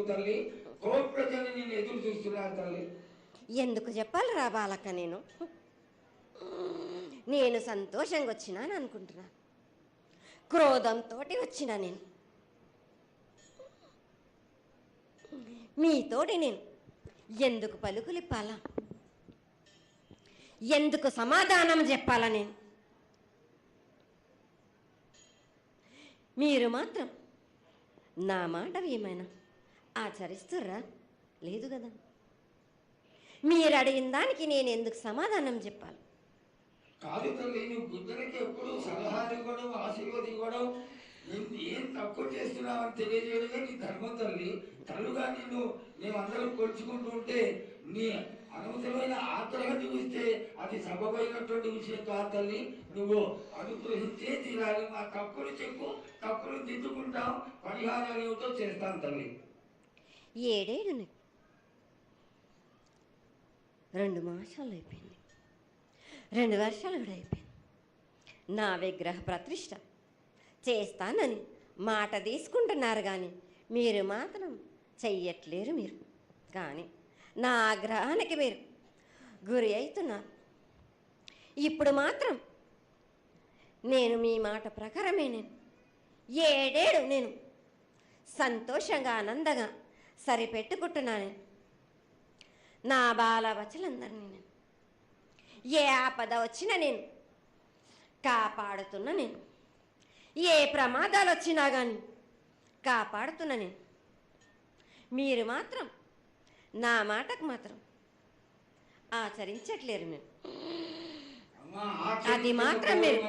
తల్లి. కోర్టు ప్రజలు నేను ఎదురు చూస్తున్నారు తల్లి. ఎందుకు చెప్పాలిరా బాలక్క? నేను సంతోషంగా వచ్చినాను అనుకుంటున్నా, క్రోధంతో వచ్చినా నేను. మీతోటి నేను ఎందుకు పలుకులిప్పాలా, ఎందుకు సమాధానం చెప్పాలా? నేను మీరు మాత్రం నా మాట ఏమైనా ఆచరిస్తుర్రా? లేదు కదా. మీరు అడిగిన దానికి నేను ఎందుకు సమాధానం చెప్పాలి? కాదు తల్లి, నువ్వు బుద్ధునికి ఎప్పుడు సలహాలు ఇవ్వడం, ఆశీర్వాదం ఇవ్వడం, ఏం తక్కువ చేస్తున్నావని తెలియజేయడమే నీ ధర్మం తల్లి. తల్లుగా మేమందరం కొలుచుకుంటూ ఉంటే నీ అనవసరమైన ఆగ్రహం చూపిస్తే అది సబబైనటువంటి విషయం కాదు తల్లి. నువ్వు అనుగ్రహించే తీరాలి. మా తప్పులు చెప్పు, తప్పులు దిద్దుకుంటాం, పరిహారాలు ఏమిటో చేస్తాను తల్లి. 7 ఏళ్ళు 2 మాసాలు అయిపోయింది, 2 వర్షాలు కూడా అయిపోయింది. నా విగ్రహ ప్రతిష్ట చేస్తానని మాట తీసుకుంటున్నారు కానీ మీరు మాత్రం చెయ్యట్లేరు. మీరు కానీ నా ఆగ్రహానికి మీరు గురి అవుతున్నారు. ఇప్పుడు మాత్రం నేను మీ మాట ప్రకారమే నేను 7 ఏళ్ళు నేను సంతోషంగా ఆనందంగా సరిపెట్టుకుంటున్నాను. నా బాల బచ్చలందరినీ నేను ఏ ఆపద వచ్చినా నేను కాపాడుతున్నా. నేను ఏ ప్రమాదాలు వచ్చినా కానీ కాపాడుతున్నా నేను. మీరు మాత్రం నా మాటకు మాత్రం ఆచరించట్లేరు. మీరు అది మాత్రం మీరు